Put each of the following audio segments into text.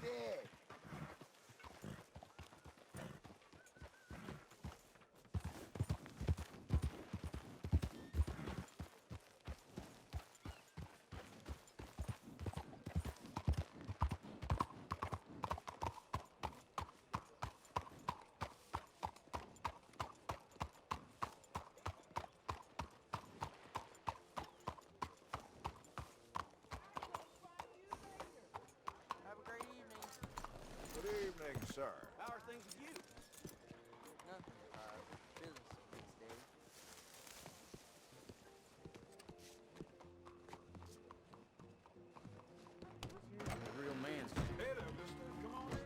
dead. Have a great evening. Good evening, sir. How are things with you? Nothing. Business these days. The real man's Come on in.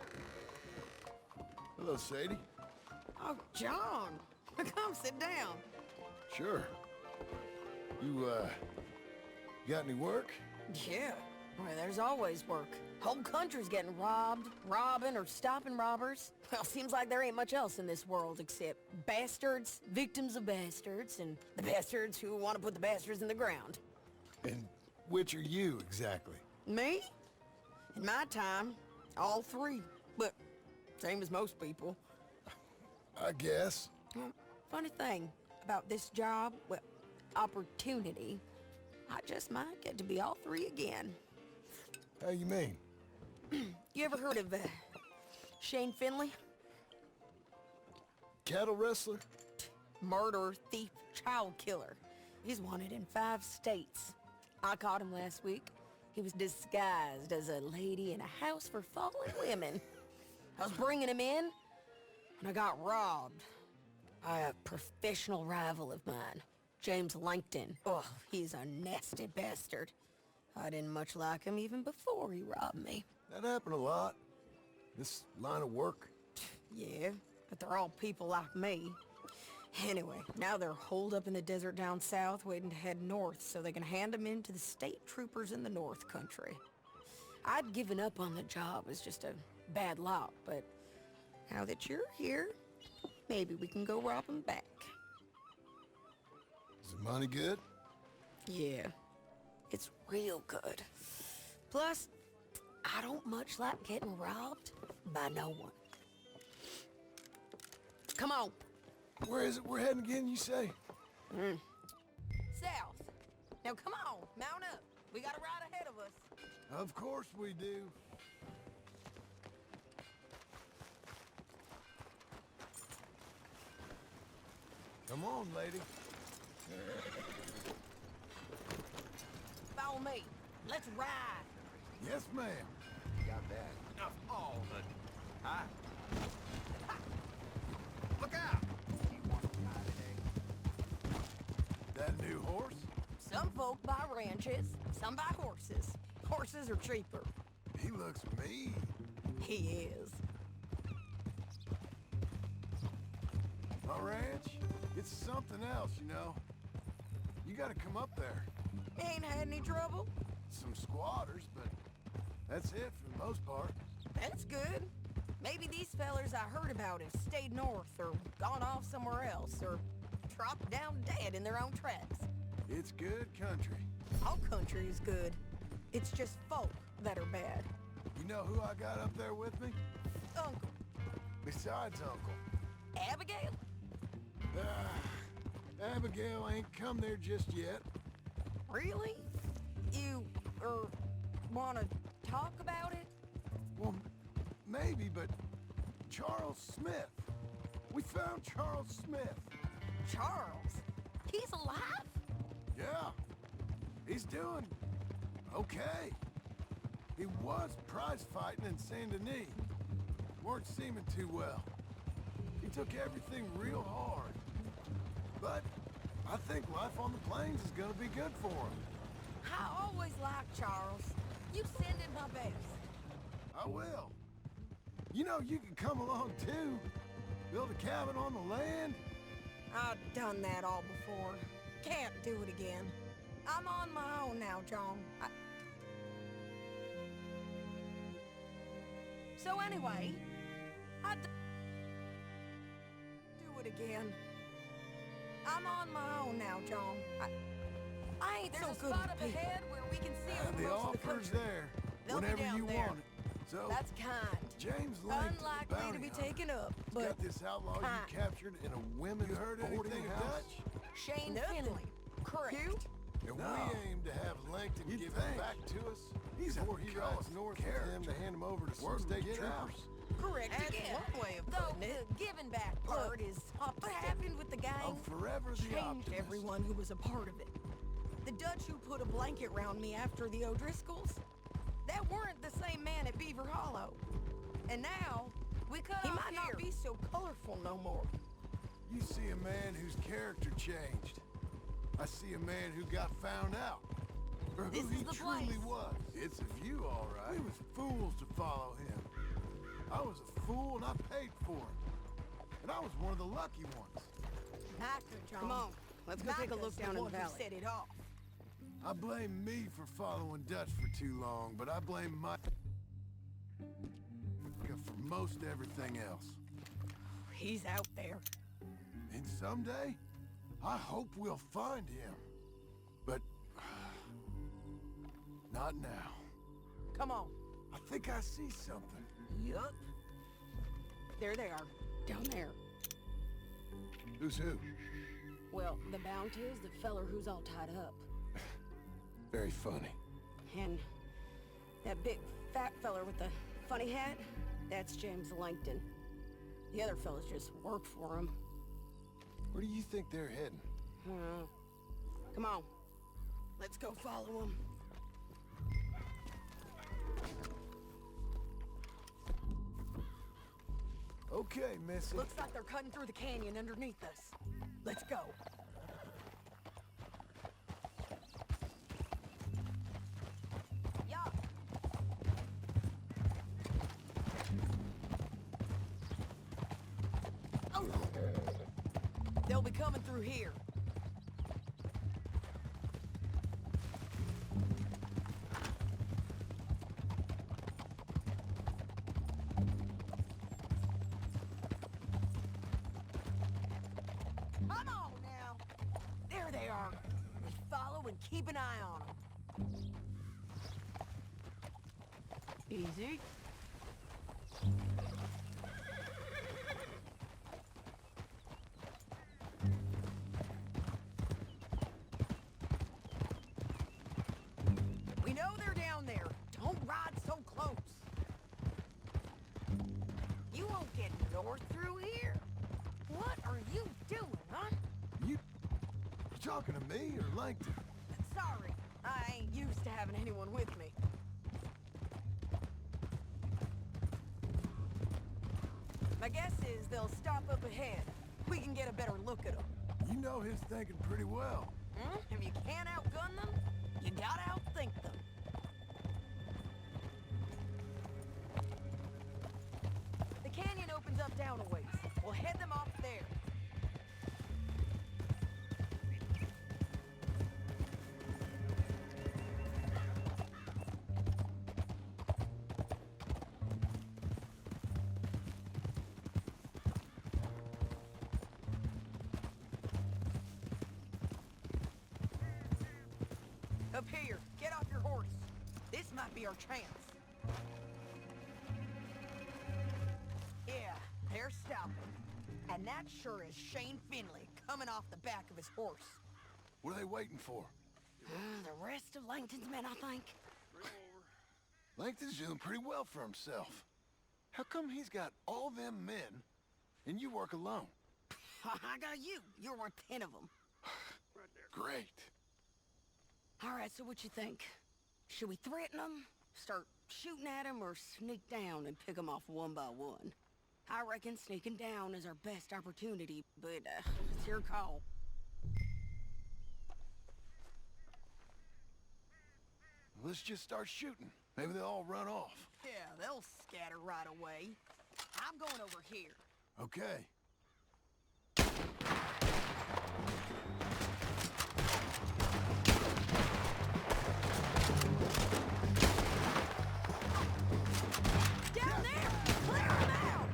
Hello, Sadie. Oh, John, come sit down. Sure. You, got any work? Yeah, well, there's always work. Whole country's getting robbed, robbing, or stopping robbers. Well, seems like there ain't much else in this world except bastards, victims of bastards, and the bastards who want to put the bastards in the ground. And which are you, exactly? Me? In my time, all three. But same as most people. I guess. Well, funny thing about this job, well, opportunity, I just might get to be all three again. How you mean? You ever heard of Shane Finley? Cattle wrestler? Murderer, thief, child killer. He's wanted in 5 states. I caught him last week. He was disguised as a lady in a house for fallen women. I was bringing him in, and I got robbed by a professional rival of mine, James Langton. Oh, he's a nasty bastard. I didn't much like him even before he robbed me. That happened a lot. This line of work. Yeah, but they're all people like me. Anyway, now they're holed up in the desert down south waiting to head north so they can hand them in to the state troopers in the north country. I'd given up on the job as just a bad lot, but now that you're here, maybe we can go rob them back. Is the money good? Yeah, it's real good. Plus, I don't much like getting robbed by no one. Come on. Where is it we're heading again, you say? South. Now come on, mount up. We got a ride ahead of us. Of course we do. Come on, lady. Follow me. Let's ride. Yes, ma'am. Got that. Enough all the... Hi. Look out! You want to die today? That new horse? Some folk buy ranches, some buy horses. Horses are cheaper. He looks mean. He is. My ranch, it's something else, you know. You gotta come up there. Ain't had any trouble? Some squatters, but that's it for the most part. That's good. Maybe these fellers I heard about have stayed north or gone off somewhere else or dropped down dead in their own tracks. It's good country. All country is good. It's just folk that are bad. You know who I got up there with me? Uncle. Besides Uncle. Abigail? Abigail ain't come there just yet. Really? You, wanna talk about it? Well, maybe, but Charles Smith. We found Charles Smith. Charles? He's alive? Yeah. He's doing okay. He was prize fighting in Saint Denis. Weren't seeming too well. He took everything real hard. But I think life on the plains is gonna be good for him. I always liked Charles. You send him my best. I will. You know, you can come along too. Build a cabin on the land. I've done that all before. Can't do it again. I'm on my own now, John. So anyway, do it again. I'm on my own now, John. I ain't so good There's a spot at up people. ahead where we can see over The most of the offer's country. there. They'll be Whenever down you there. want it. So, That's kind. James Langton, Unlikely to bounty be hunter, taken up, has but got this outlaw kind. you captured in a women's boarding house. Shane Finley. Correct. You? And we aim to have Langton give him back to us before he rides north with him to hand him over to some state troopers. Correct. That's again. one way of Though putting it. the giving back part is what happened with the gang I'm forever the changed optimist. everyone who was a part of it. The Dutch who put a blanket round me after the O'Driscolls, that weren't the same man at Beaver Hollow. And now, We cut he off might here. not be so colorful no more. You see a man whose character changed. I see a man who got found out. For who This he is the truly place. was. It's a view, all right. We was fools to follow him. I was a fool and I paid for it. And I was one of the lucky ones. Actor, John. Come on, let's go take a look down in the valley. Set it off. I blame me for following Dutch for too long, but I blame Mike for most everything else. He's out there. And someday, I hope we'll find him. But not now. Come on. I think I see something. Yup. There they are. Down there. Who's who? Well, the bounty is the feller who's all tied up. Very funny. And that big fat feller with the funny hat, that's James Langton. The other fellas just work for him. Where do you think they're heading? Come on. Let's go follow him. Okay, Missy. Looks like they're cutting through the canyon underneath us. Let's go. Yeah. Oh. They'll be coming through here. Come on now. There they are. We follow and keep an eye on them. Easy. We know they're down there. Don't ride so close. You won't get north through here. What are you doing, huh? You talking to me or Langton? Sorry, I ain't used to having anyone with me. My guess is they'll stop up ahead. We can get a better look at them. You know his thinking pretty well. If you can't outgun them, you gotta outthink them. The canyon opens up down a ways. We'll head them off there. Up here, get off your horse. This might be our chance. Yeah, they're stopping. And that sure is Shane Finley coming off the back of his horse. What are they waiting for? The rest of Langton's men, I think. Langton's doing pretty well for himself. How come he's got all them men and you work alone? I got you. You're worth 10 of them. Great. All right, so what you think? Should we threaten them, start shooting at them, or sneak down and pick them off one by one? I reckon sneaking down is our best opportunity, but it's your call. Let's just start shooting. Maybe they'll all run off. Yeah, they'll scatter right away. I'm going over here. Okay. Down there! Clear them out!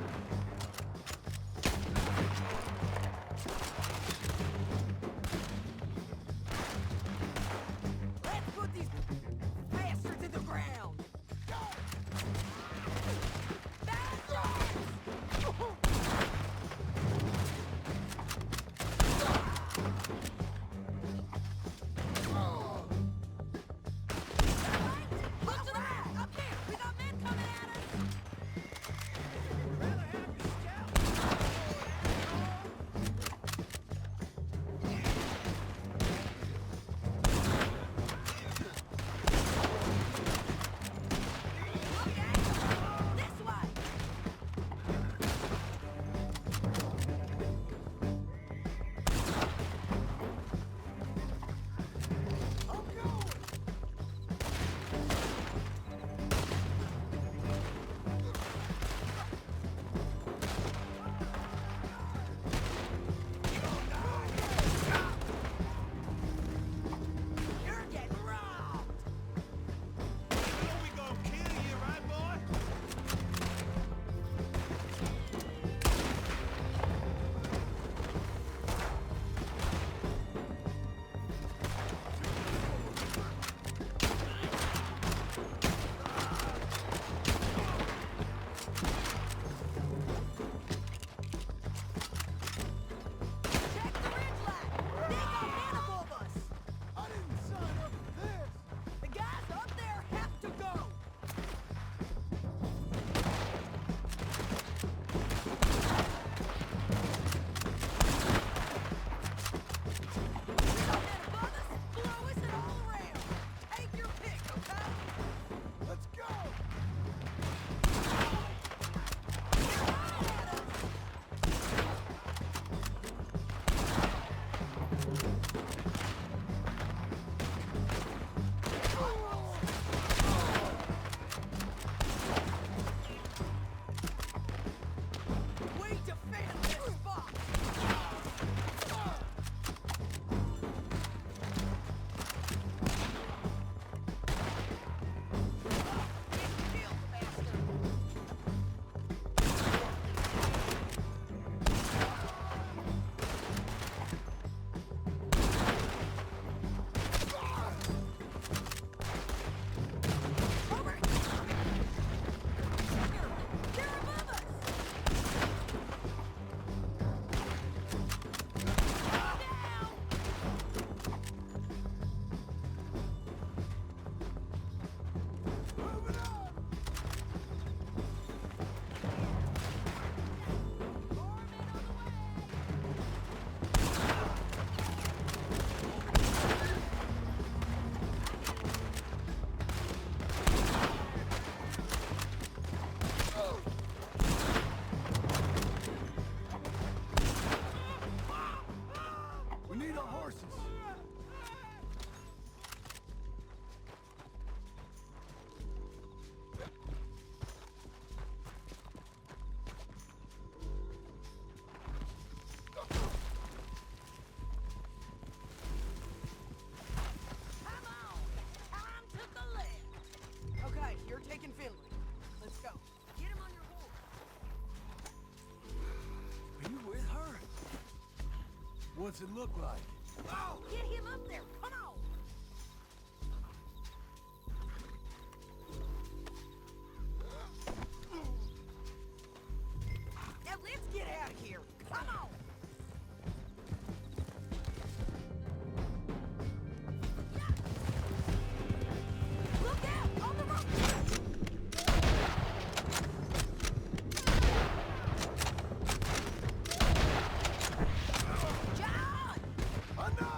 Let's put these bastards in the ground! What's it look like? Oh, get him up there. Come on. Now let's get out of here. Come on. Look out on the road. John! Oh no!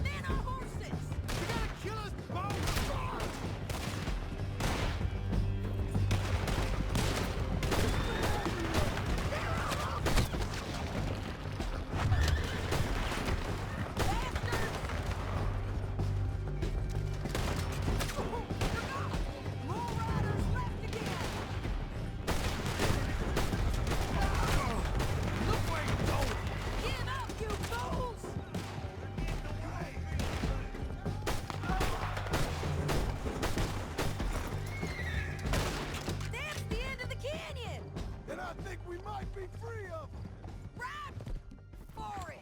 Men on horses! You gotta kill us both! More riders left again! Look where you're going! Give up, you fools! That's the end of the canyon! And I think we might be free of them! Right for it!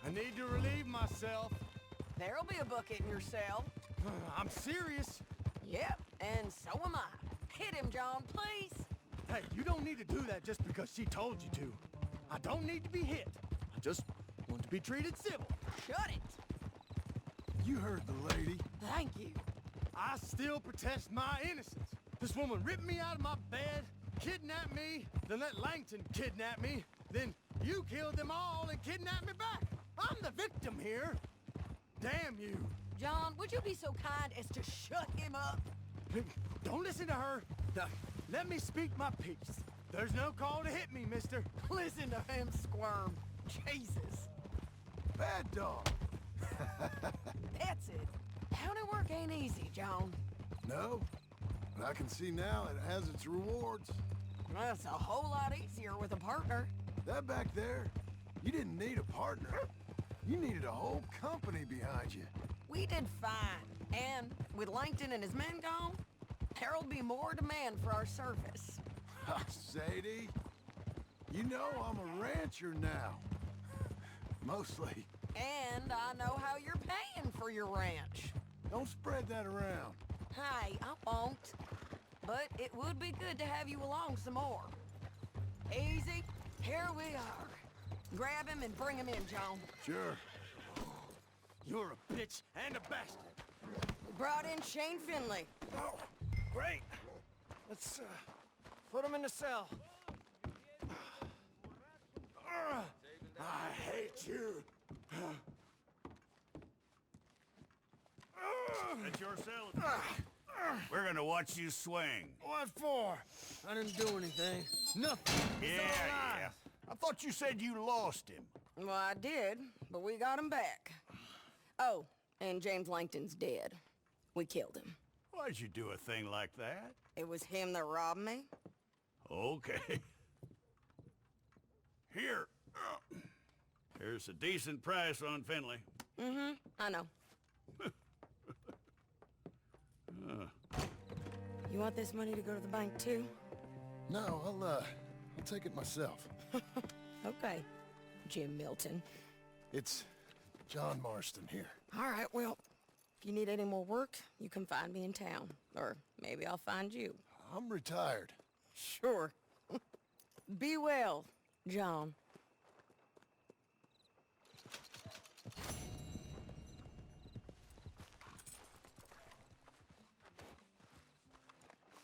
I need to relieve myself. There'll be a bucket in your cell. I'm serious. Yep, and so am I. Hit him, John, please! Hey, you don't need to do that just because she told you to. I don't need to be hit. I just want to be treated civil. Shut it! You heard the lady. Thank you. I still protest my innocence. This woman ripped me out of my bed, kidnapped me, then let Langton kidnap me, then you killed them all and kidnapped me back. I'm the victim here. Damn you. John, would you be so kind as to shut him up? Don't listen to her. Now, let me speak my piece. There's no call to hit me, mister. Listen to him squirm. Jesus. Bad dog. That's it. County work ain't easy, John. No, but I can see now it has its rewards. That's a whole lot easier with a partner. That back there, you didn't need a partner. You needed a whole company behind you. We did fine. And with Langton and his men gone, there'll be more demand for our service. Sadie, you know I'm a rancher now. Mostly. And I know how you're paying for your ranch. Don't spread that around. Hey, I won't. But it would be good to have you along some more. Easy. Here we are. Grab him and bring him in, John. Sure. You're a bitch and a bastard. We brought in Shane Finley. Oh, great. Let's, put him in the cell. I hate you. That's your cell. We're gonna watch you swing. What for? I didn't do anything. Nothing. Yeah. I thought you said you lost him. Well, I did, but we got him back. Oh, and James Langton's dead. We killed him. Why'd you do a thing like that? It was him that robbed me. Okay. Here. Here's a decent price on Finley. Mm-hmm, I know. You want this money to go to the bank, too? No, I'll take it myself. Okay, Jim Milton. It's John Marston here. All right, well, if you need any more work, you can find me in town. Or maybe I'll find you. I'm retired. Sure. Be well, John.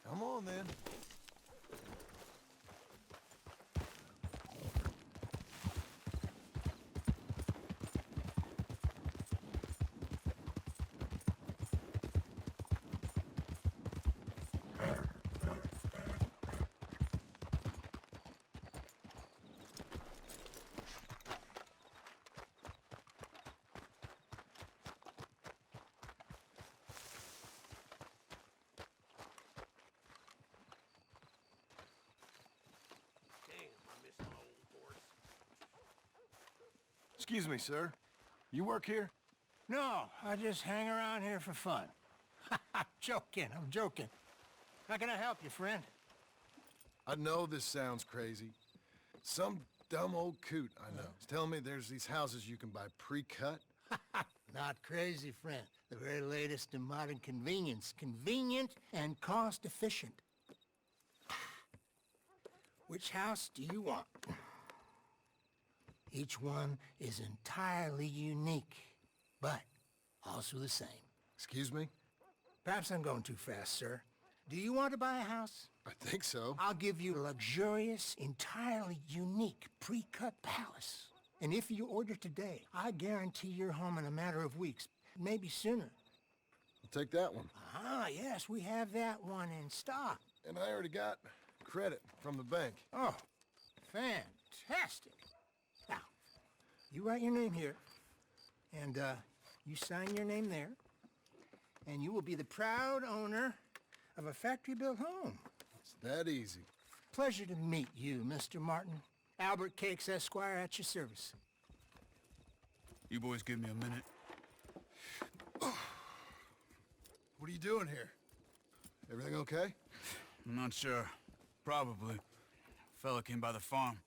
Come on, then. Excuse me, sir. You work here? No, I just hang around here for fun. I'm joking. How can I help you, friend? I know this sounds crazy. Some dumb old coot I know is telling me there's these houses you can buy pre-cut. Not crazy, friend. The very latest in modern convenience. Convenient and cost-efficient. Which house do you want? Each one is entirely unique, but also the same. Excuse me? Perhaps I'm going too fast, sir. Do you want to buy a house? I think so. I'll give you a luxurious, entirely unique pre-cut palace. And if you order today, I guarantee you're home in a matter of weeks, maybe sooner. I'll take that one. Ah, yes, we have that one in stock. And I already got credit from the bank. Oh, fantastic. Now, you write your name here, and you sign your name there, and you will be the proud owner of a factory-built home. It's that easy. Pleasure to meet you, Mr. Martin. Albert Cakes, Esquire, at your service. You boys give me a minute. What are you doing here? Everything okay? I'm not sure. Probably. Fella came by the farm.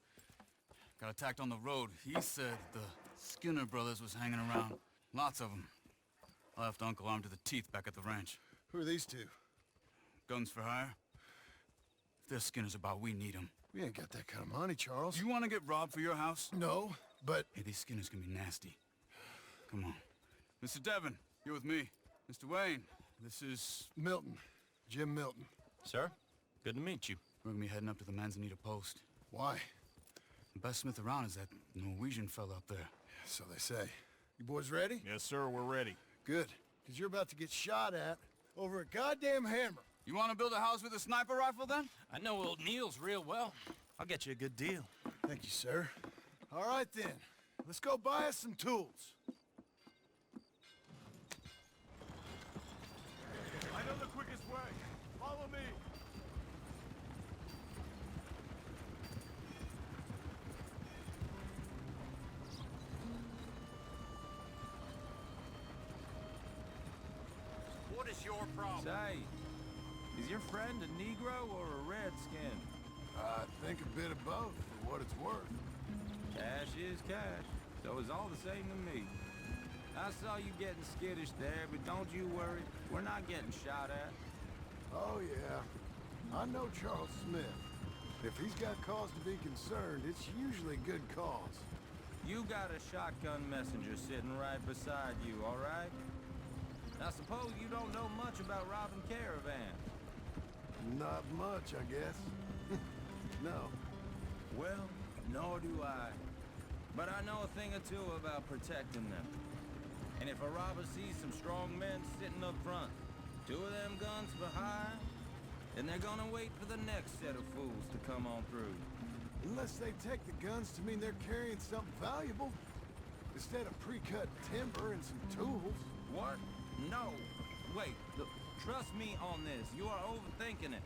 Got attacked on the road. He said the Skinner brothers was hanging around. Lots of them. I left Uncle armed to the teeth back at the ranch. Who are these two? Guns for hire? If they're Skinner's about, we need them. We ain't got that kind of money, Charles. You want to get robbed for your house? No, but... Hey, these Skinners can be nasty. Come on. Mr. Devon, you're with me. Mr. Wayne, this is... Milton. Jim Milton. Sir, good to meet you. We're gonna be heading up to the Manzanita post. Why? The best smith around is that Norwegian fella up there. So they say. You boys ready? Yes, sir, we're ready. Good. Because you're about to get shot at over a goddamn hammer. You want to build a house with a sniper rifle, then? I know old Neil's real well. I'll get you a good deal. Thank you, sir. All right, then. Let's go buy us some tools. I know the quickest way. Follow me. What is your problem? Say, is your friend a Negro or a Redskin? I think a bit of both, for what it's worth. Cash is cash, so it's all the same to me. I saw you getting skittish there, but don't you worry. We're not getting shot at. Oh, yeah. I know Charles Smith. If he's got cause to be concerned, it's usually good cause. You got a shotgun messenger sitting right beside you, all right? I suppose you don't know much about robbing caravans. Not much, I guess. No. Well, nor do I. But I know a thing or two about protecting them. And if a robber sees some strong men sitting up front, 2 of them guns for hire, then they're gonna wait for the next set of fools to come on through. Unless they take the guns to mean they're carrying something valuable. Instead of pre-cut timber and some tools. What? No. Wait, look, trust me on this. You are overthinking it.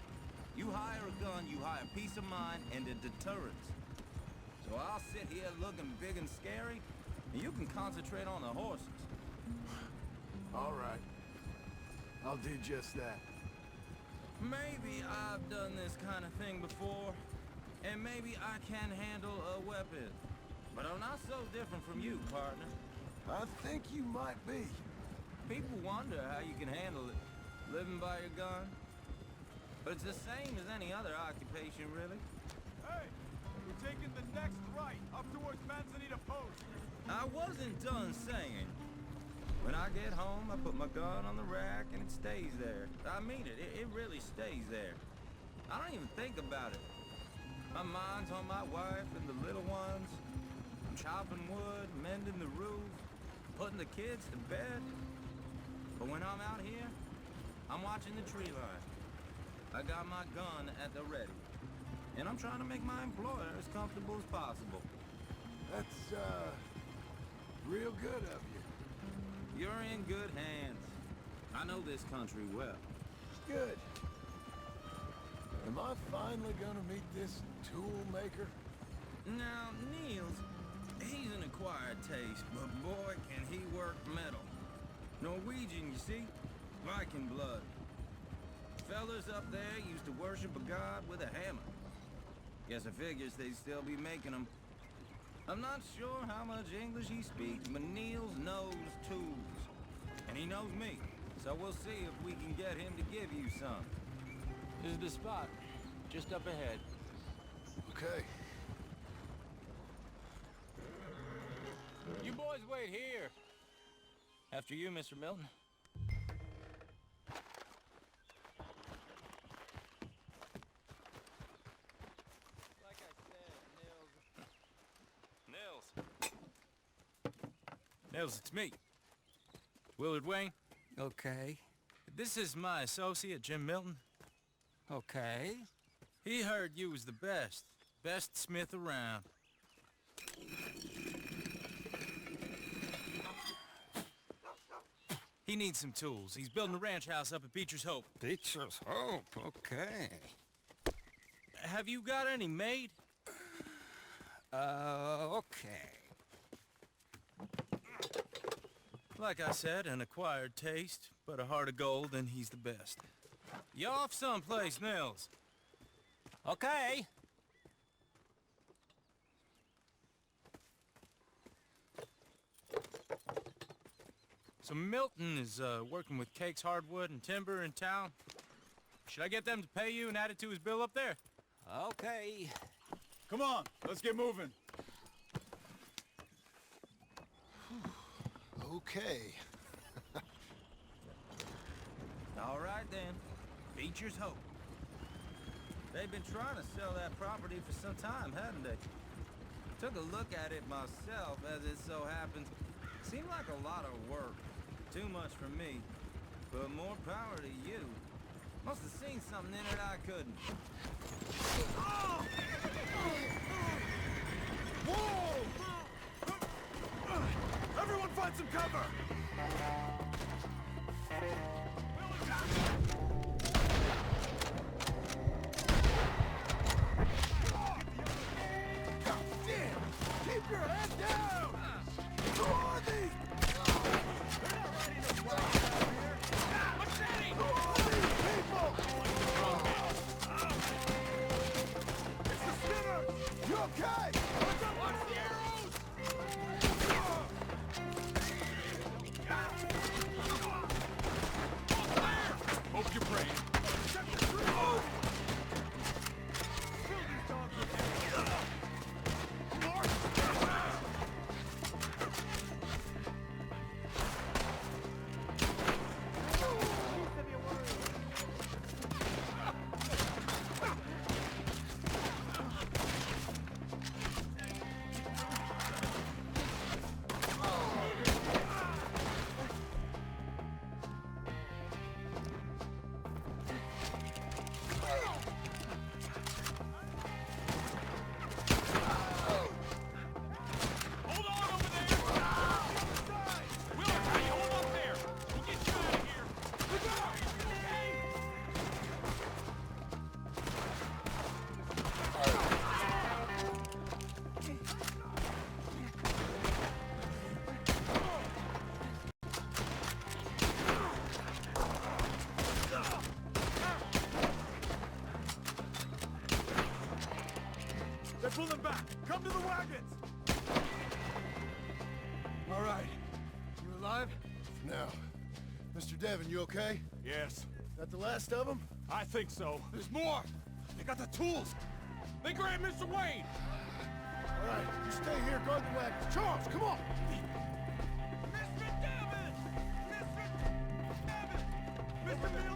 You hire a gun, you hire peace of mind and a deterrence. So I'll sit here looking big and scary, and you can concentrate on the horses. All right. I'll do just that. Maybe I've done this kind of thing before, and maybe I can handle a weapon. But I'm not so different from you, partner. I think you might be. People wonder how you can handle it, living by your gun. But it's the same as any other occupation, really. Hey, we're taking the next right, up towards Manzanita Post. I wasn't done saying. When I get home, I put my gun on the rack and it stays there. I mean it, it really stays there. I don't even think about it. My mind's on my wife and the little ones. I'm chopping wood, mending the roof, putting the kids to bed. But when I'm out here, I'm watching the tree line. I got my gun at the ready. And I'm trying to make my employer as comfortable as possible. That's, real good of you. You're in good hands. I know this country well. Good. Am I finally gonna meet this tool maker? Now, Niels, He's an acquired taste, but boy, can he work metal. Norwegian, you see? Viking blood. Fellas up there used to worship a god with a hammer. Guess I figures they'd still be making them. I'm not sure how much English he speaks, but Niels knows tools. And he knows me, so we'll see if we can get him to give you some. This is the spot. Just up ahead. Okay. You boys wait here. After you, Mr. Milton. Like I said, Nils. Nils, it's me. Willard Wayne. Okay. This is my associate, Jim Milton. Okay. He heard you was the best smith around. He needs some tools. He's building a ranch house up at Beecher's Hope. Beecher's Hope, okay. Have you got any made? Okay. Like I said, an acquired taste, but a heart of gold, and he's the best. You off someplace, Nils? Okay. So Milton is working with Cake's Hardwood and Timber in town. Should I get them to pay you and add it to his bill up there? Okay. Come on, let's get moving. Okay. All right then, Beecher's Hope. They've been trying to sell that property for some time, haven't they? Took a look at it myself, as it so happens. Seemed like a lot of work. Too much for me. But more power to you. Must have seen something in it I couldn't. Whoa! Everyone find some cover! God damn! Keep your head down! Who are these? They're not ready to fight out here. What's that? Who are these people? It's the Skinner! You okay? Watch the arrows! Hope you're praying. Check the tree! Kill these dogs with arrows! Hold on over there! Willard, how you hold up there? We'll get you out of here. They're pulling back. Come to the wagons. All right. You alive? No. Mr. Devon, you okay? Yes, That the last of them? I think so. There's more. They got the tools. They grabbed Mr. Wayne. All right, you stay here, guard the wagon. Charles, come on! Mr. Devon! Mr. Devon! Mr. Milton!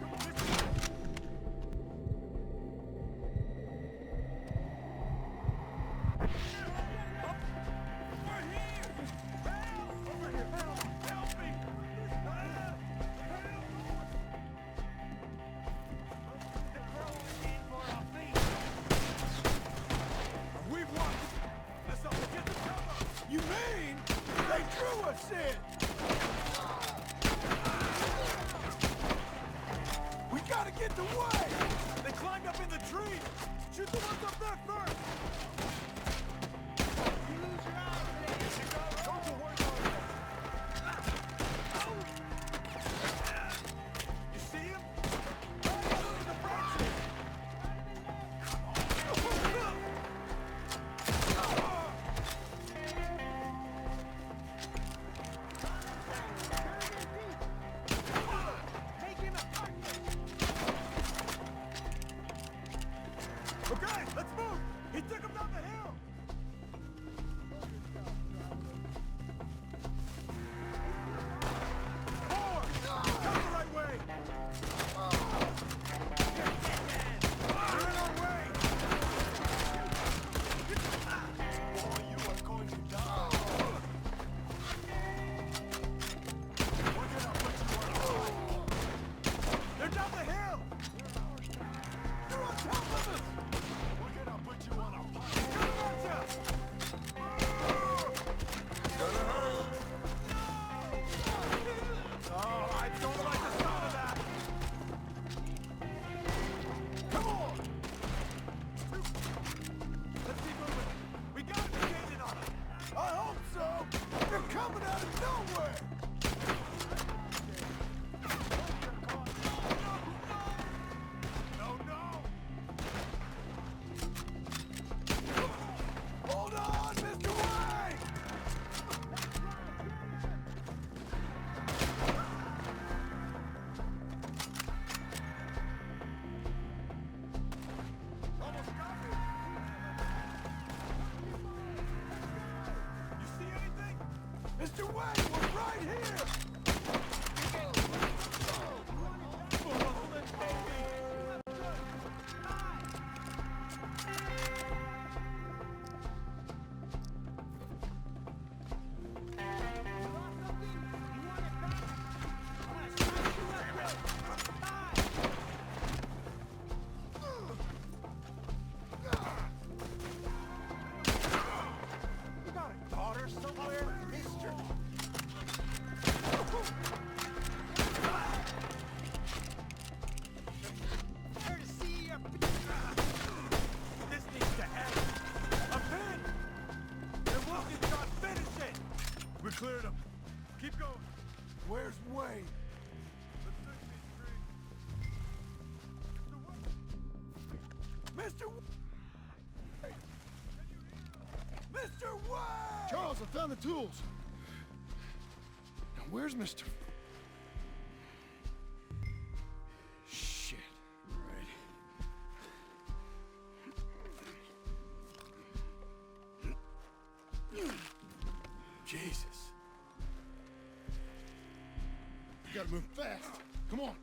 We've won! Let's all get the cover! You mean they drew us in? We gotta get the way! They climbed up in the tree! Shoot the ones up there first! You lose your eyes, He took him down the hill! Forward! Come the right way! You're in our way! Boy, you are going to die! We're gonna put you on. They're down the hill! They're on top of us! We're gonna put you on a pile. Come at us! Oh, I don't like the sound of that! Come on! Let's keep moving. We gotta be gaining on them. I hope so! They're coming out of nowhere! No, no! Hold on, Mr. Wayne! Almost got me! You see anything? Mr. Wayne, we're right here! You got a daughter somewhere, mister? Here to see your... This needs to end. A pin! They're walking, John. Finish it! We cleared them. Keep going. Where's Wayne? Mr. Wayne! Mr. Wayne! Charles, I found the tools. Now, where's Mr. Shit. Right. Jesus. You gotta move fast. Come on.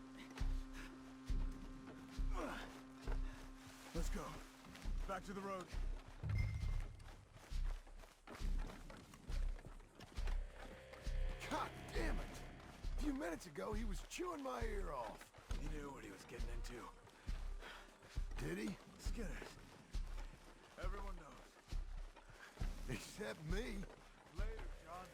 Let's go. Back to the road. God damn it! A few minutes ago, he was chewing my ear off. He knew what he was getting into. Did he? Skinners. Everyone knows. Except me. Later, John.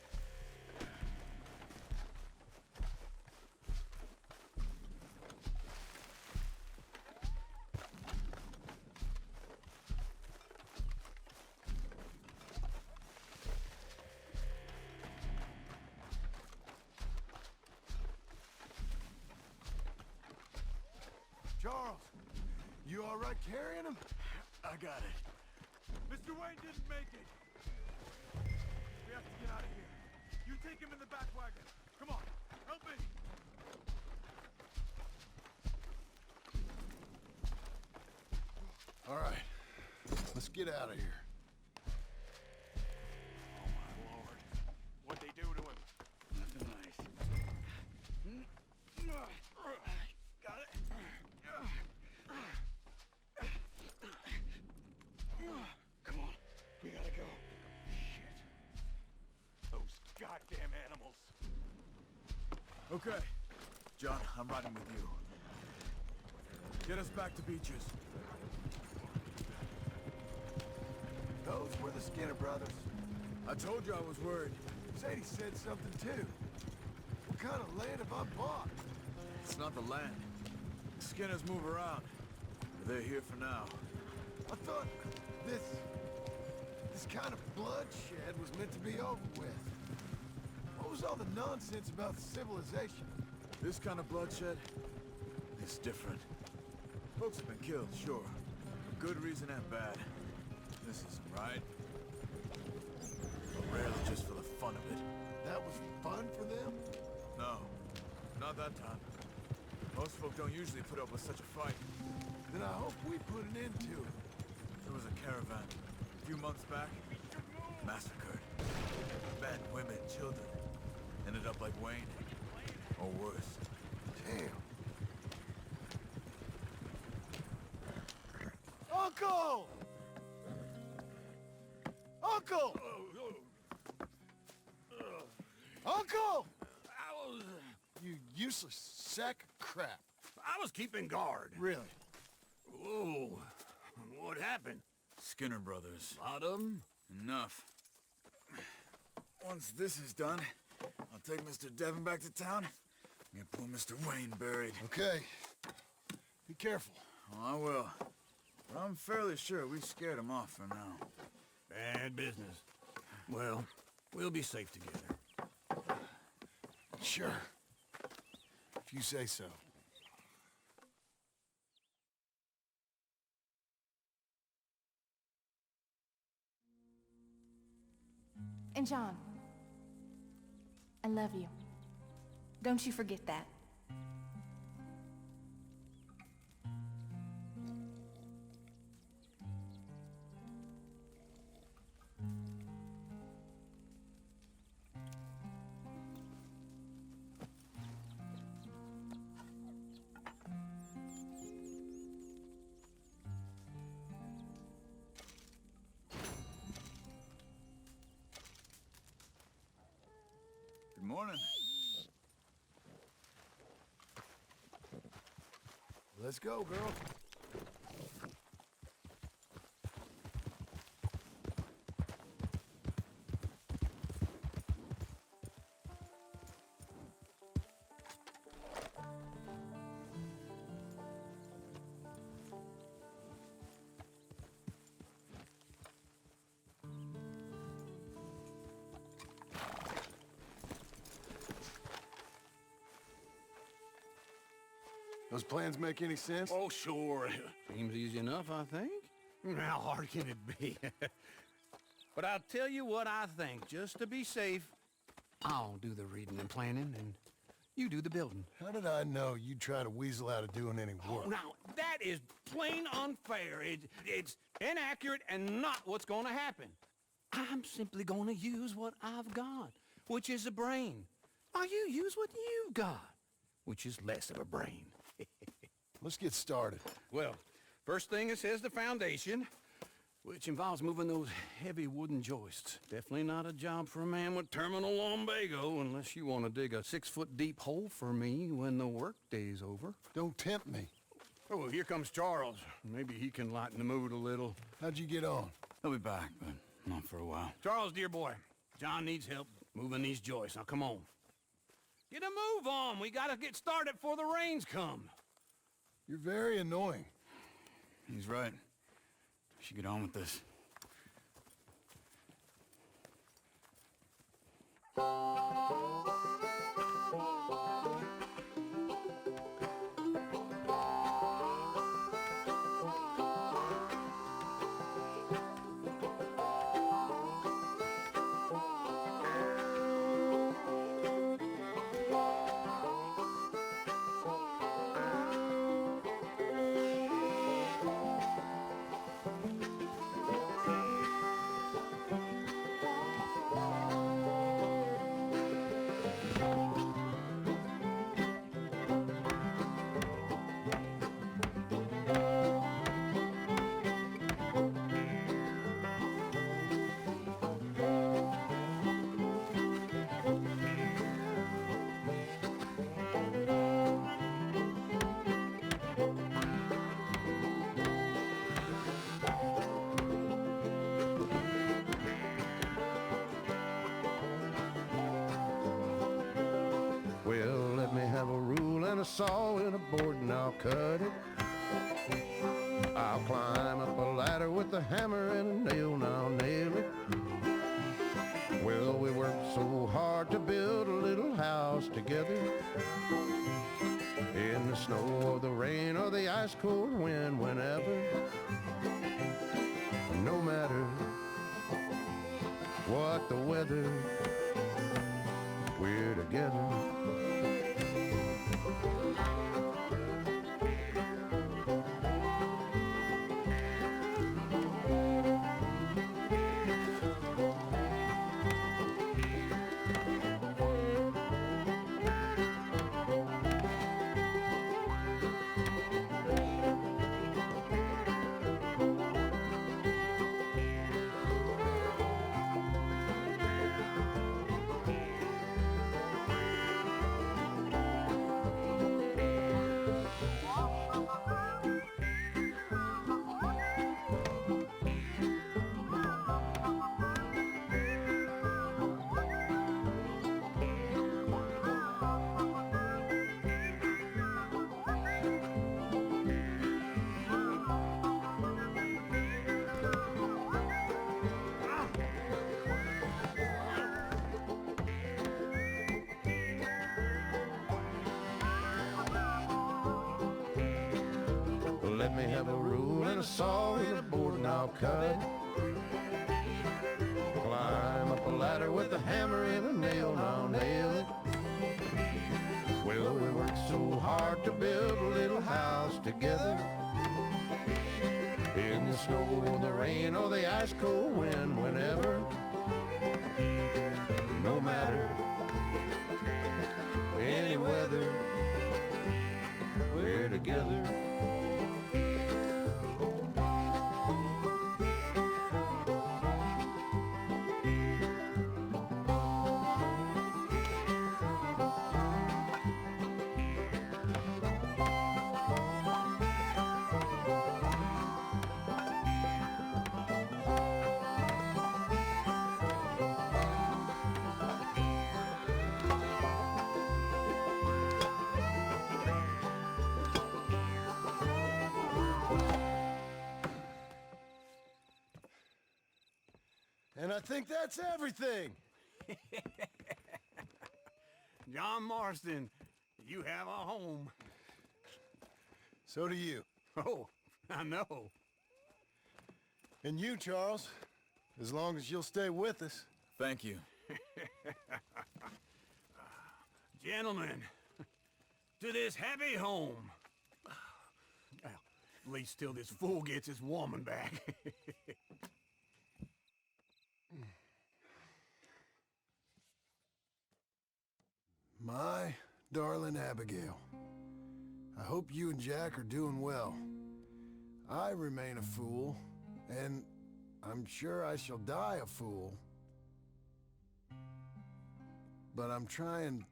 Charles, you all right carrying him? I got it. Mr. Wayne didn't make it. We have to get out of here. You take him in the back wagon. Come on, help me. All right, let's get out of here. Oh, my Lord. What'd they do to him? Nothing nice. Got it. Come on, we gotta go. Shit. Those goddamn animals. Okay. John, I'm riding with you. Get us back to Beaches. Those were the Skinner brothers. I told you I was worried. Sadie said something too. What kind of land have I bought? It's not the land. The Skinners move around. They're here for now. I thought this kind of bloodshed was meant to be over with. What was all the nonsense about civilization? This kind of bloodshed is different. Folks have been killed, sure. For good reason and bad. This isn't right. But rarely just for the fun of it. That was fun for them? No, not that time. Most folk don't usually put up with such a fight. Then I hope we put an end to it. There was a caravan a few months back. Massacred. Men, women, children. Ended up like Wayne. Or worse. Damn. Uncle! Uncle! Uncle! You useless sack of crap. I was keeping guard. Really? Whoa. What happened? Skinner brothers. Lot of them? Enough. Once this is done, I'll take Mr. Devon back to town and get poor Mr. Wayne buried. Okay. Be careful. Oh, I will. But I'm fairly sure we scared him off for now. Bad business. Well, we'll be safe together. Sure. If you say so. And John, I love you. Don't you forget that. Good morning. Let's go, girl. Those plans make any sense? Oh, sure. Seems easy enough, I think. How hard can it be? But I'll tell you what I think. Just to be safe, I'll do the reading and planning, and you do the building. How did I know you'd try to weasel out of doing any work? Oh, now, that is plain unfair. It's inaccurate and not what's going to happen. I'm simply going to use what I've got, which is a brain. While you use what you've got, which is less of a brain. Let's get started. Well, first thing it says the foundation, which involves moving those heavy wooden joists. Definitely not a job for a man with terminal lumbago, unless you want to dig a 6-foot deep hole for me when the workday's over. Don't tempt me. Oh, here comes Charles. Maybe he can lighten the mood a little. How'd you get on? He'll be back, but not for a while. Charles, dear boy, John needs help moving these joists. Now, come on. Get a move on. We gotta get started before the rains come. You're very annoying. He's right. We should get on with this. Well, let me have a rule and a saw and a board and I'll cut it. I'll climb up a ladder with a hammer and a nail and I'll nail it. Well, we worked so hard to build a little house together. In the snow or the rain or the ice cold wind, whenever. No matter what the weather, we're together. Let me have a rule and a saw and a board and I'll cut it. Climb up a ladder with a hammer and a nail and I'll nail it. Well, we worked so hard to build a little house together. In the snow, the rain, or the ice cold wind, whenever. No matter any weather, we're together. And I think that's everything. John Marston, you have a home. So do you. Oh, I know. And you, Charles, as long as you'll stay with us. Thank you. Gentlemen, to this happy home. Well, at least till this fool gets his woman back. My darling Abigail, I hope you and Jack are doing well. I remain a fool, and I'm sure I shall die a fool. But I'm trying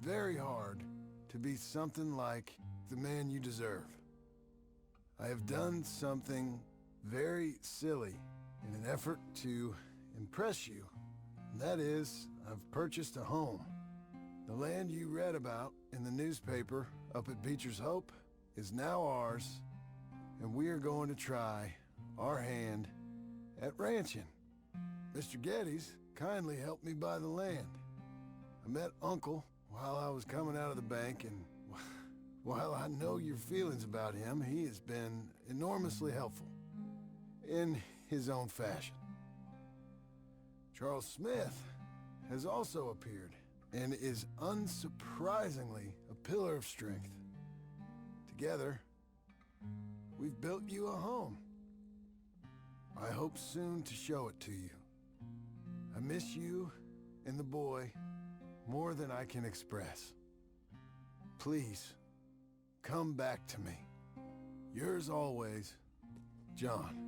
very hard to be something like the man you deserve. I have done something very silly in an effort to impress you. And that is, I've purchased a home. The land you read about in the newspaper up at Beecher's Hope is now ours, and we are going to try our hand at ranching. Mr. Geddes kindly helped me buy the land. I met Uncle while I was coming out of the bank, and while I know your feelings about him, he has been enormously helpful in his own fashion. Charles Smith has also appeared and is unsurprisingly a pillar of strength. Together, we've built you a home. I hope soon to show it to you. I miss you and the boy more than I can express. Please, come back to me. Yours always, John.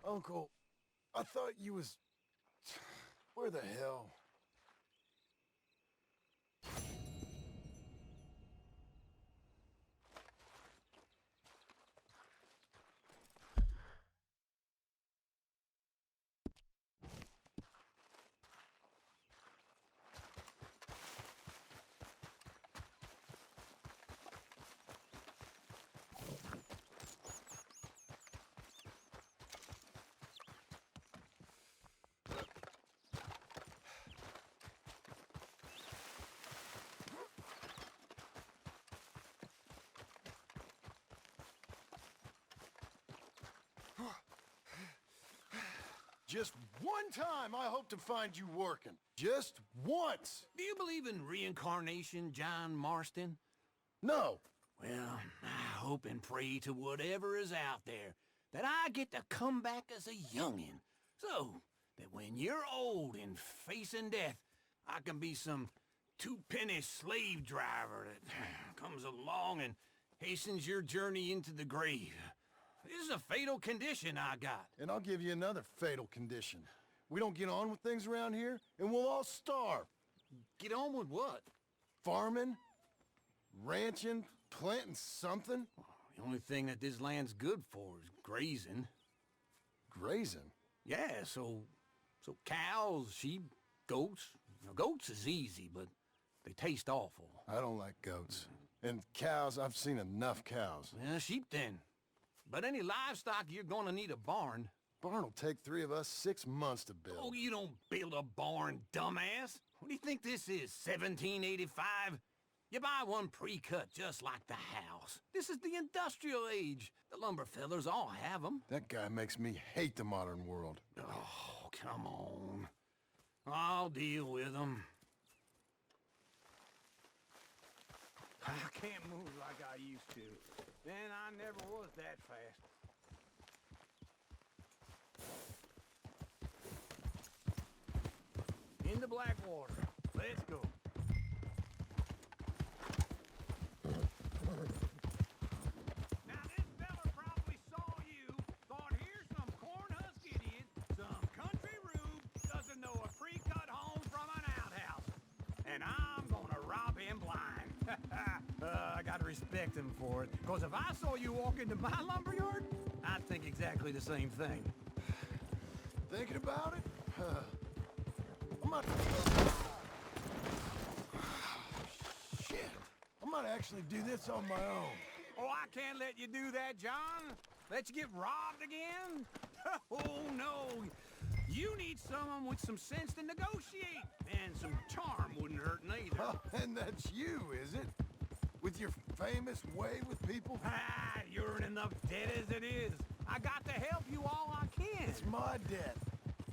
Uncle, I thought you was... Where the hell? Just one time I hope to find you working. Just once. Do you believe in reincarnation, John Marston? No. Well, I hope and pray to whatever is out there that I get to come back as a youngin', so that when you're old and facing death, I can be some two-penny slave driver that comes along and hastens your journey into the grave. This is a fatal condition I got. And I'll give you another fatal condition. We don't get on with things around here, and we'll all starve. Get on with what? farming? Ranching? Planting something? The only thing that this land's good for is grazing. Grazing? Yeah, so cows, sheep, goats. Now, goats is easy, but they taste awful. I don't like goats. And cows, I've seen enough cows. Yeah, sheep then. But any livestock, you're gonna need a barn. Barn will take 3 of us 6 months to build. Oh, you don't build a barn, dumbass. What do you think this is, 1785? You buy one pre-cut just like the house. This is the industrial age. The lumber fellers all have them. That guy makes me hate the modern world. Oh, come on. I'll deal with them. I can't move like I used to. Then I never was that fast. In the Blackwater. Let's go. Now this fella probably saw you, thought here's some corn-husk idiot, some country rube, doesn't know a pre-cut home from an outhouse. And I'm gonna rob him blind. I gotta respect him for it, because if I saw you walk into my lumberyard, I'd think exactly the same thing. Thinking about it? I might... Shit. I might actually do this on my own. Oh, I can't let you do that, John. Let you get robbed again? Oh, no. You need someone with some sense to negotiate. And some charm wouldn't hurt neither. Oh, and that's you, is it? With your famous way with people? Ah, you're in enough debt as it is. I got to help you all I can. It's my debt.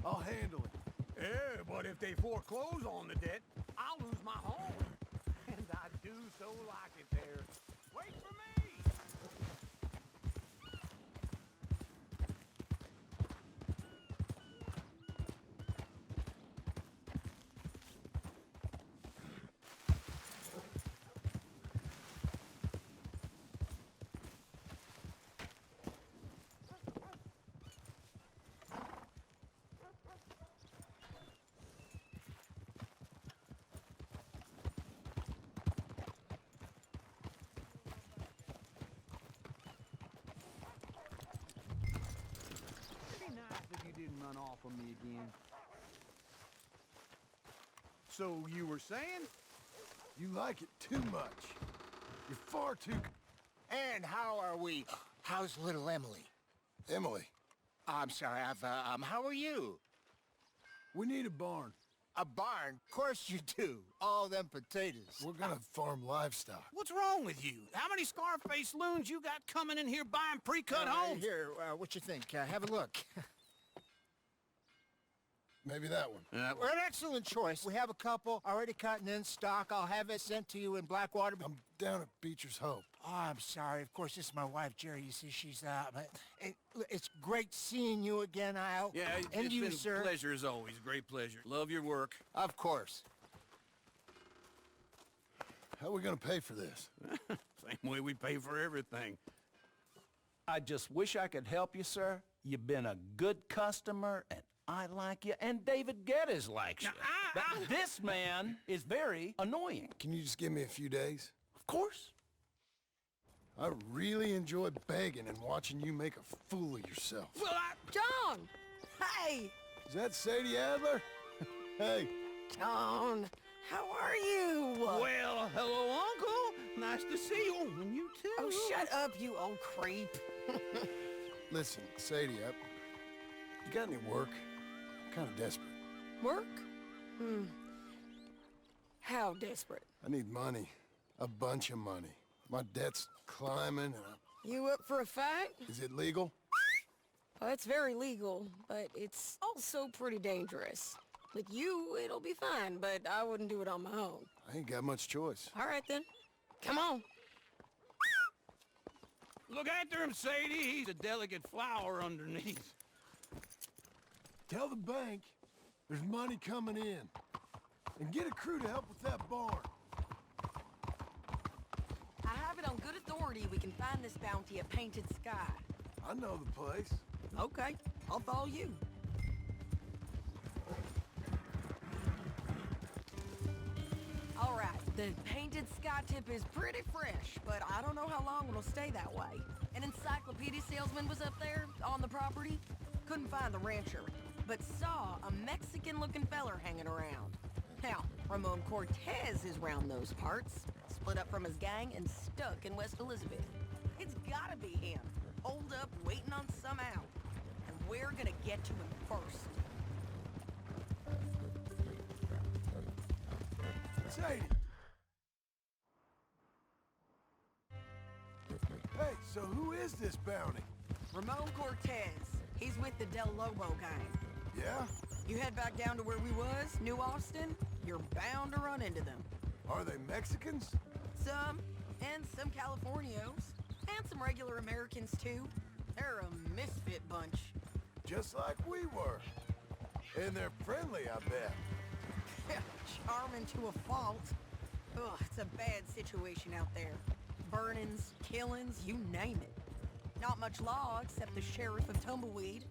I'll handle it. Yeah, but if they foreclose on the debt, I'll lose my home. And I do so like it there. Wait for me! Run off on me again. So you were saying? You like it too much. You're far too... And how are we? How's little Emily? Emily, I'm sorry, how are you? we need a barn. A barn? Of course you do. All them potatoes. We're gonna farm livestock. What's wrong with you? How many Scarface loons you got coming in here buying pre-cut homes? Here, what you think? Have a look. Maybe that one. Well, an excellent choice. We have a couple already cut and in stock. I'll have it sent to you in Blackwater. I'm down at Beecher's Hope. Oh, I'm sorry. Of course, this is my wife, Jerry. You see, she's but it's great seeing you again, Al. Yeah, and it's you, been sir. a pleasure as always. Great pleasure. Love your work. Of course. How are we gonna pay for this? Same way we pay for everything. I just wish I could help you, sir. You've been a good customer, and I like you, and David Geddes likes you. Now, But this man is very annoying. Can you just give me a few days? Of course. I really enjoy begging and watching you make a fool of yourself. Well, John! Hey! Is that Sadie Adler? Hey. John, how are you? well, hello, Uncle. Nice to see you. Oh, and you too. Oh, shut up, you old creep. Listen, Sadie, you got any work? I'm kind of desperate. Work? How desperate? I need money. A bunch of money. My debt's climbing and You up for a fight? Is it legal? Well, it's very legal, but it's also pretty dangerous. With you, it'll be fine, but I wouldn't do it on my own. I ain't got much choice. All right, then. Come on. Look after him, Sadie. He's a delicate flower underneath. Tell the bank there's money coming in. And get a crew to help with that barn. I have it on good authority we can find this bounty at Painted Sky. I know the place. Okay, I'll follow you. All right, The painted sky tip is pretty fresh, but I don't know how long it'll stay that way. An encyclopedia salesman was up there on the property. Couldn't find the rancher, but saw a Mexican-looking feller hanging around. Now, Ramon Cortez is round those parts, split up from his gang and stuck in West Elizabeth. It's gotta be him, holed up waiting on some out. And we're gonna get to him first. Sadie! Hey, so who is this bounty? Ramon Cortez. He's with the Del Lobo gang. Yeah? You head back down to where we was, New Austin, you're bound to run into them. Are they Mexicans? Some, and some Californios, and some regular Americans too. They're a misfit bunch. Just like we were. And they're friendly, I bet. Charming to a fault. Ugh, it's a bad situation out there. Burnings, killings, you name it. Not much law except the sheriff of Tumbleweed.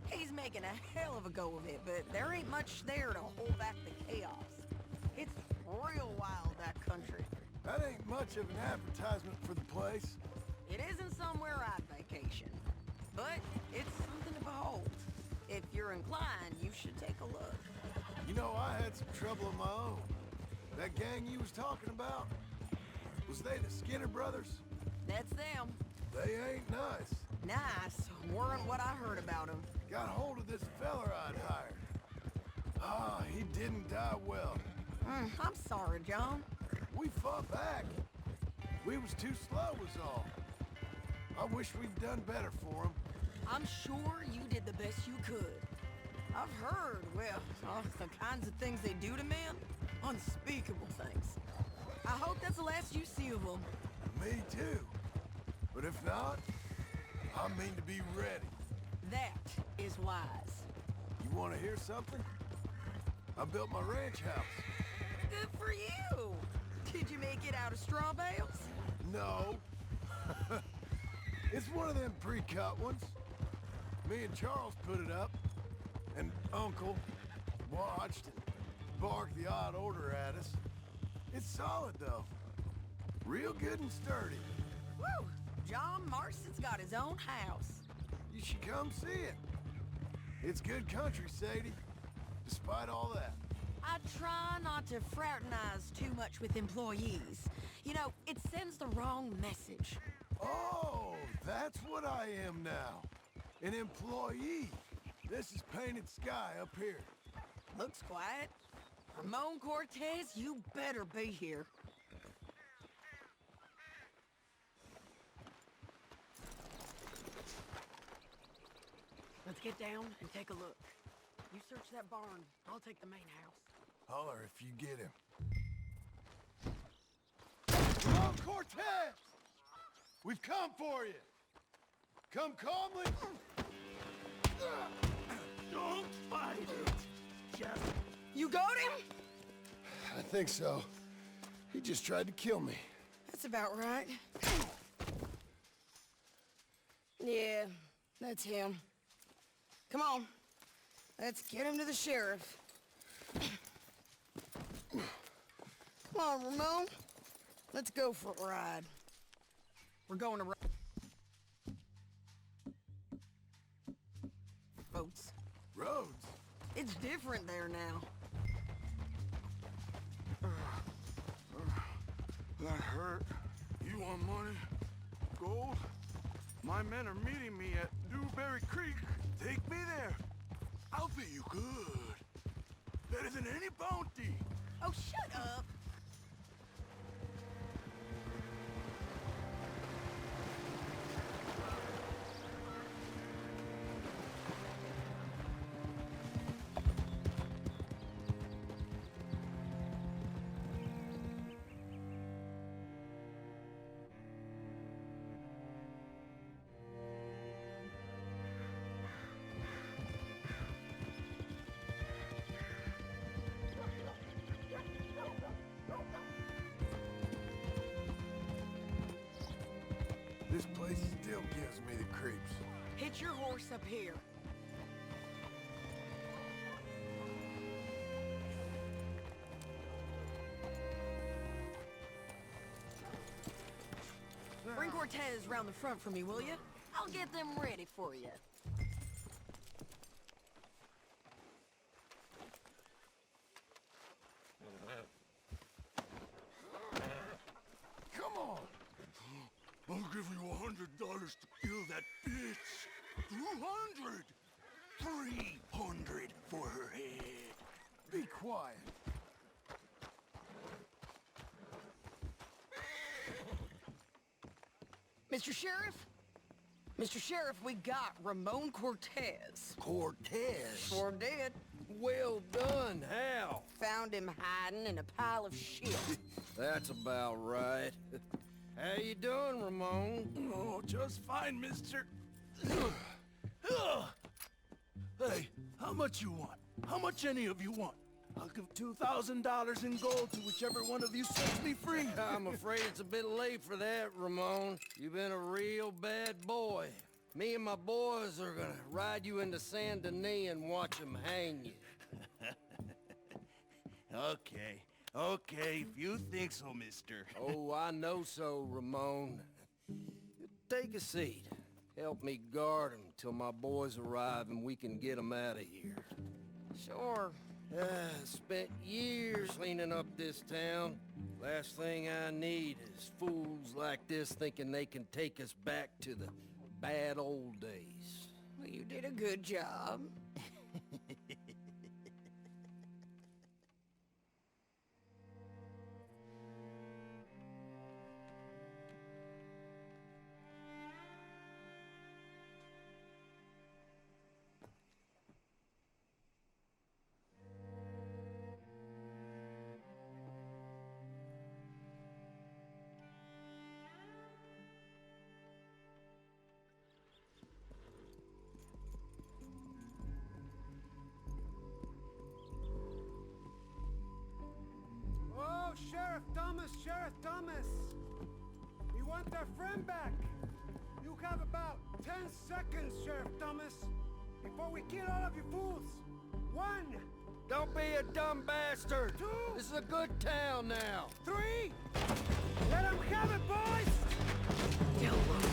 He's making a hell of a go of it, but there ain't much there to hold back the chaos. It's real wild, that country. That ain't much of an advertisement for the place. It isn't somewhere I'd vacation, but it's something to behold. If you're inclined, you should take a look. You know, I had some trouble of my own. That gang you was talking about, was they the Skinner brothers? That's them. They ain't nice. Nice weren't what I heard about them. Got hold of this feller I'd hired. Ah, he didn't die well. I'm sorry, John. We fought back. We was too slow was all. I wish we'd done better for him. I'm sure you did the best you could. I've heard, well, the kinds of things they do to men. Unspeakable things. I hope that's the last you see of them. Me too. But if not, I mean to be ready. That is wise. You want to hear something? I built my ranch house. Good for you. Did you make it out of straw bales? No. It's one of them pre-cut ones. Me and Charles put it up, and Uncle watched and barked the odd order at us. It's solid, though. Real good and sturdy. Woo! John Marston's got his own house. You should come see it. It's good country, Sadie, despite all that. I try not to fraternize too much with employees. You know, it sends the wrong message. Oh, that's what I am now. An employee. This is painted sky up here. Looks quiet. Ramon Cortez, you better be here. Let's get down and take a look. You search that barn. I'll take the main house. Holler if you get him. Ramon Cortez! We've come for you. Come calmly. Don't fight it. Just... You got him? I think so. He just tried to kill me. That's about right. Yeah, that's him. Come on. Let's get him to the sheriff. Come on, Ramon. Let's go for a ride. We're going to roads. Roads? It's different there now. That hurt. You want money? Gold? My men are meeting me at Dewberry Creek. Take me there. I'll pay you good. Better than any bounty. Oh, shut up. This place still gives me the creeps. Hitch your horse up here. Cortez round the front for me, will you? I'll get them ready for you. Come on! I'll give you $100 to kill that bitch. 200! 300 for her head. Be quiet. Mr. Sheriff? Mr. Sheriff, we got Ramon Cortez. Cortez? Sure did. Well done. How? Found him hiding in a pile of shit. That's about right. How you doing, Ramon? Oh, just fine, mister. Hey, how much you want? How much any of you want? I'll give $2,000 in gold to whichever one of you sets me free. I'm afraid it's a bit late for that, Ramon. You've been a real bad boy. Me and my boys are gonna ride you into Saint Denis and watch them hang you. Okay, if you think so, mister. Oh, I know so, Ramon. Take a seat. Help me guard them till my boys arrive and we can get them out of here. Sure. Spent years cleaning up this town. Last thing I need is fools like this thinking they can take us back to the bad old days. Well, you did a good job. Sheriff Thomas! We want our friend back! You have about 10 seconds, Sheriff Thomas, before we kill all of you fools! 1! Don't be a dumb bastard! 2! This is a good town now! 3! Let them have it, boys! You losers.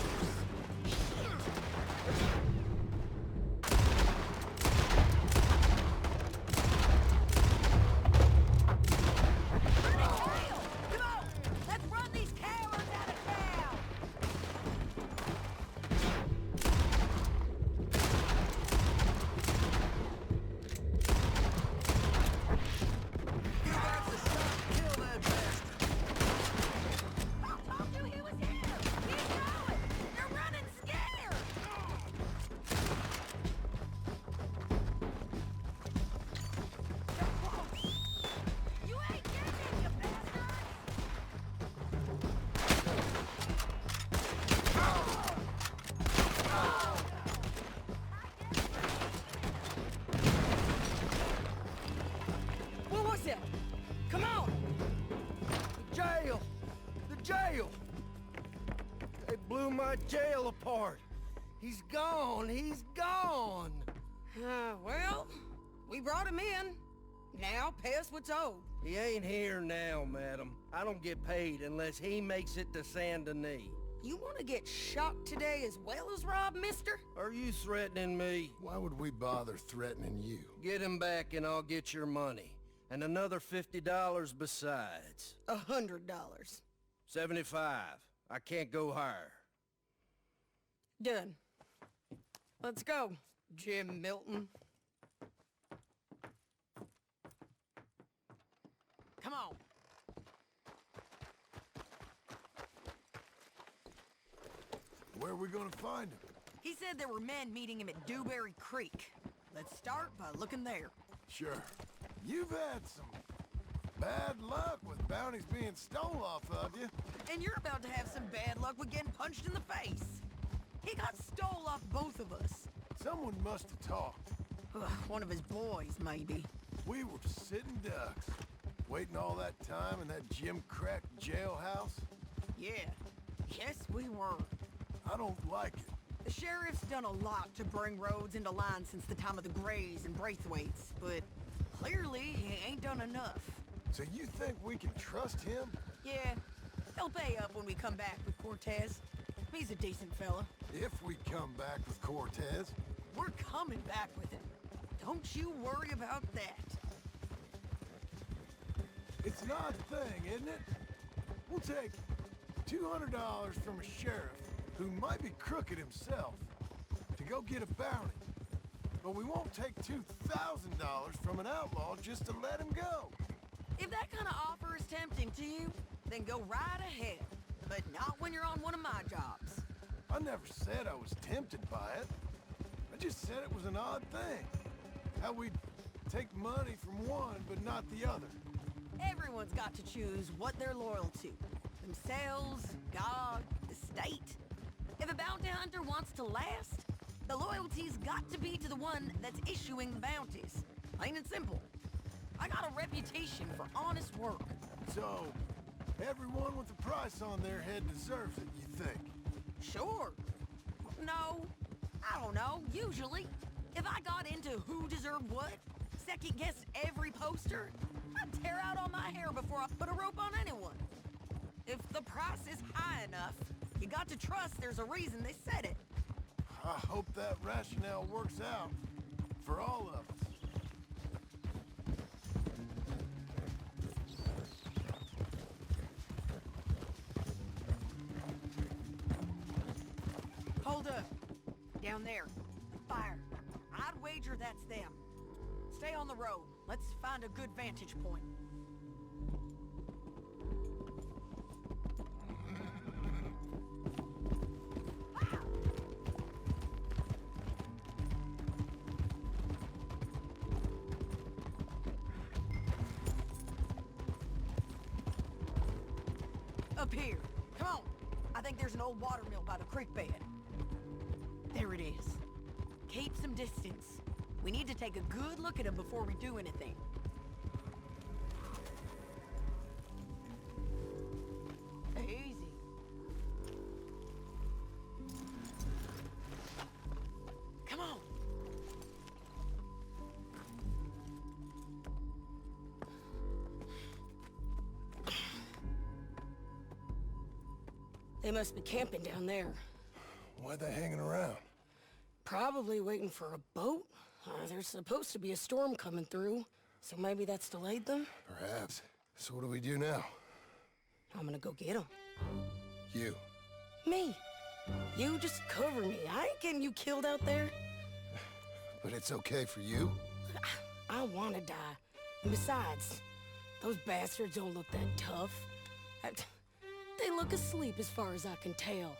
Come on! The jail! They blew my jail apart. He's gone, Well, we brought him in. Now pay us what's owed. He ain't here now, madam. I don't get paid unless he makes it to Saint Denis. You want to get shot today as well as rob, mister? Are you threatening me? Why would we bother threatening you? Get him back and I'll get your money. And another $50 besides. $100. 75. I can't go higher. Done. Let's go, Jim Milton. Come on. Where are we gonna find him? He said there were men meeting him at Dewberry Creek. Let's start by looking there. Sure. You've had some bad luck with bounties being stole off of you. And you're about to have some bad luck with getting punched in the face. He got stole off both of us. Someone must have talked. One of his boys, maybe. We were sitting ducks, waiting all that time in that Jim Crack jailhouse. Yeah. Yes, we were. I don't like it. The sheriff's done a lot to bring roads into line since the time of the Grays and Braithwaites, but clearly he ain't done enough. So you think we can trust him? Yeah. He'll pay up when we come back with Cortez. He's a decent fella. If we come back with Cortez. We're coming back with him. Don't you worry about that. It's an odd thing, isn't it? We'll take $200 from a sheriff who might be crooked himself to go get a bounty. But we won't take $2,000 from an outlaw just to let him go. If that kind of offer is tempting to you, then go right ahead. But not when you're on one of my jobs. I never said I was tempted by it. I just said it was an odd thing. How we'd take money from one but not the other. Everyone's got to choose what they're loyal to. Themselves, God, the state. If a bounty hunter wants to last, the loyalty's got to be to the one that's issuing the bounties. Plain and simple. I got a reputation for honest work. So, everyone with a price on their head deserves it, you think? Sure. No, I don't know, usually. If I got into who deserved what, second-guessed every poster, I'd tear out all my hair before I put a rope on anyone. If the price is high enough, you got to trust there's a reason they said it. I hope that rationale works out for all of us. Hold up. Down there. The fire. I'd wager that's them. Stay on the road. Let's find a good vantage point. Up here. Come on. I think there's an old water mill by the creek bed. There it is. Keep some distance. We need to take a good look at him before we do anything. Easy. Come on. They must be camping down there. Why are they hanging around? Probably waiting for a boat. There's supposed to be a storm coming through, so maybe that's delayed them? Perhaps. So what do we do now? I'm gonna go get them. You. Me. You just cover me. I ain't getting you killed out there. But it's okay for you? I wanna die. And besides, those bastards don't look that tough. They look asleep as far as I can tell.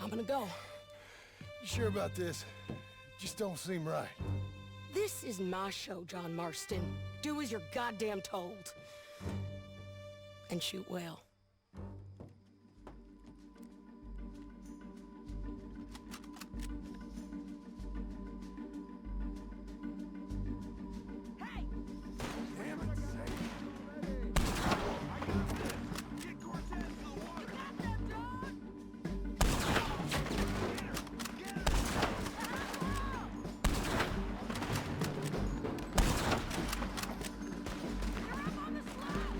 I'm gonna go. You sure about this? Just don't seem right. This is my show, John Marston. Do as you're goddamn told. And shoot well. Hey! Damn it, Get Cortez to the water! Got them, John! You're up on the slide!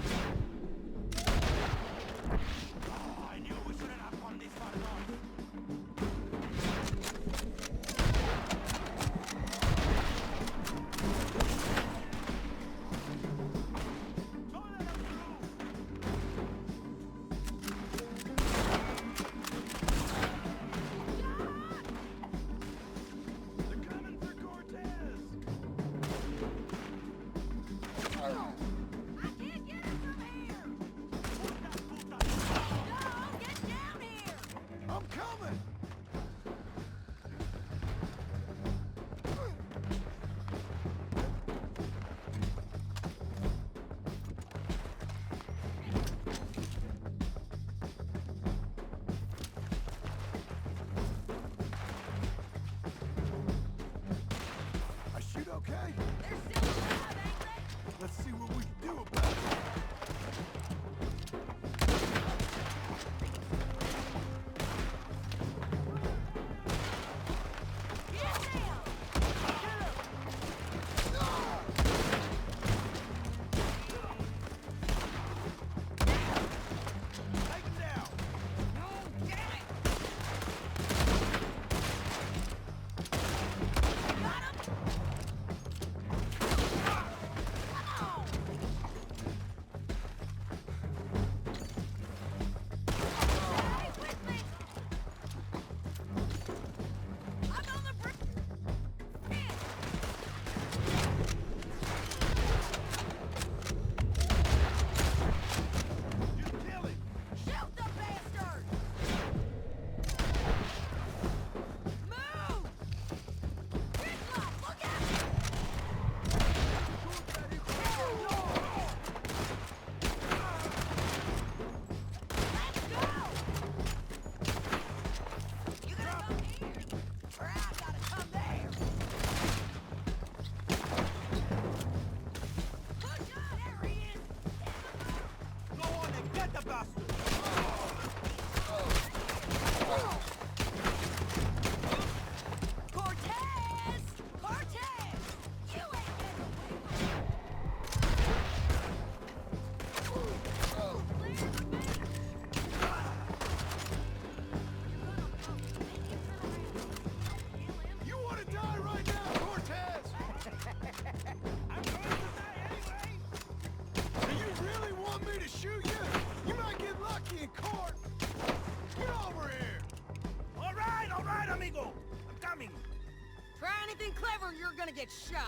anything clever, you're gonna get shot.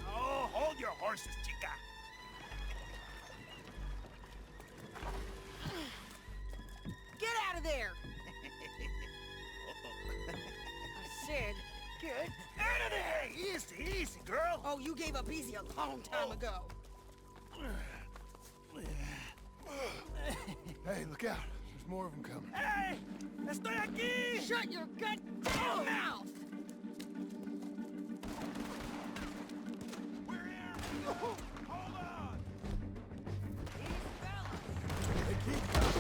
Oh, hold your horses, chica. Get out of there! I said, get Out of there! Easy, easy, girl. Oh, you gave up easy a long time ago. Hey, look out. There's more of them coming. Hey! Estoy aquí! Shut your goddamn mouth! We're here! Hold on! They keep coming.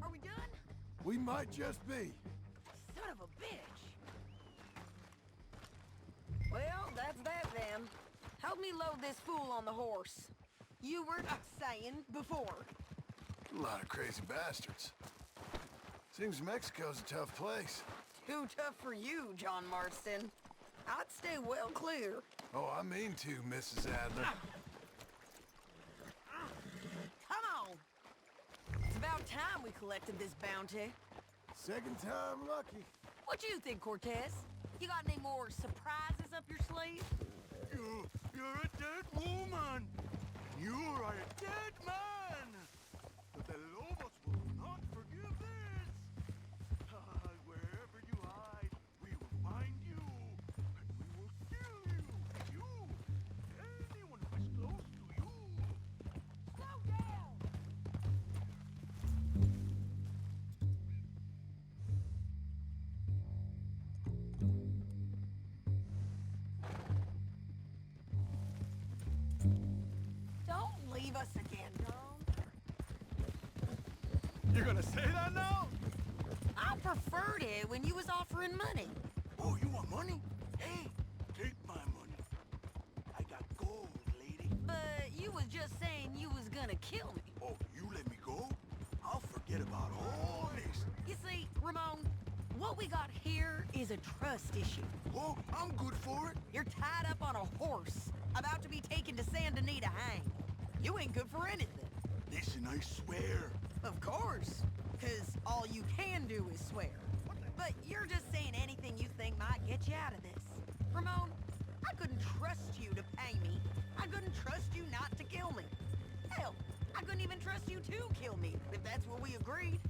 Are we done? We might just be. Son of a bitch. Well, that's that then. Help me load this fool on the horse. You were saying before. A lot of crazy bastards. Seems Mexico's a tough place. Too tough for you, John Marston. I'd stay well clear. Oh, I mean to, Mrs. Adler. Come on. It's about time we collected this bounty. Second time lucky. What you think, Cortez? You got any more surprises up your sleeve? You're a dead woman! You are a dead man! But the Lobos will not forgive this! Wherever you hide, we will find you, and we will kill you! You! Anyone who is close to you! Slow down! Don't leave us again, John. You're gonna say that now? I preferred it when you was offering money. Oh, you want money? Hey, take my money. I got gold, lady. But you was just saying you was gonna kill me. Oh, you let me go? I'll forget about all this. You see, Ramon, what we got here is a trust issue. Oh, I'm good for it. You're tied up on a horse, about to be taken to Saint Denis to hang. You ain't good for anything. Listen, I swear. Of course, because all you can do is swear. But you're just saying anything you think might get you out of this. Ramon, I couldn't trust you to pay me. I couldn't trust you not to kill me. Hell, I couldn't even trust you to kill me, if that's what we agreed.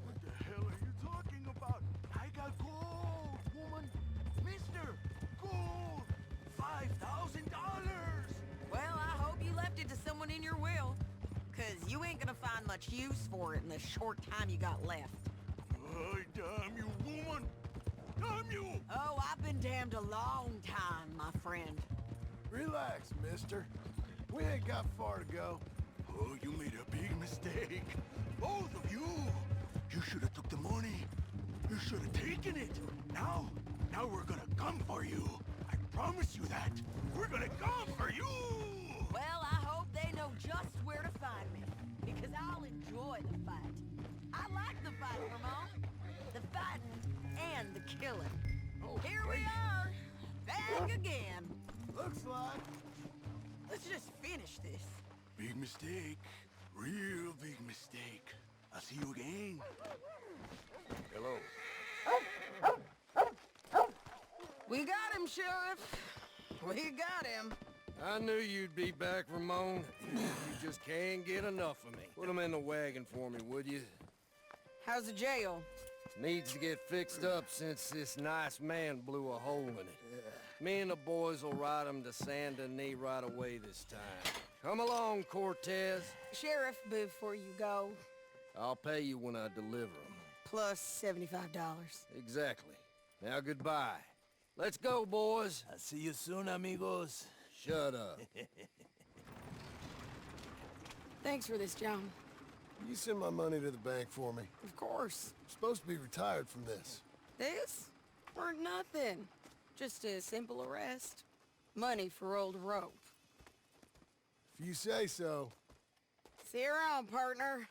What the hell are you talking about? I got gold, woman. Mister, gold. $5,000. Well, I hope you left it to someone in your will. Because you ain't gonna find much use for it in the short time you got left. Oh, damn you, woman. Damn you. Oh, I've been damned a long time, my friend. Relax, mister. We ain't got far to go. Oh, you made a big mistake. Both of you. You should have took the money. You should have taken it. Now we're gonna come for you. I promise you that. We're gonna come for you. Well, I hope they know just where to find me. Because I'll enjoy the fight. I like the fight, Ramon. The fighting and the killing. Oh, Here we are. Back again. Looks like. Let's just finish this. Big mistake. Real big mistake. I'll see you again. Hello. We got him, Sheriff. We got him. I knew you'd be back, Ramon. You just can't get enough of me. Put him in the wagon for me, would you? How's the jail? Needs to get fixed up since this nice man blew a hole in it. Me and the boys will ride him to Saint Denis right away this time. Come along, Cortez. Sheriff, before you go, I'll pay you when I deliver him. plus $75. Exactly. Now goodbye. Let's go, boys. I'll see you soon, amigos. Shut up. Thanks for this, John. You send my money to the bank for me. Of course. I'm supposed to be retired from this. This? Weren't nothing. Just a simple arrest. Money for old rope. If you say so. See you around, partner.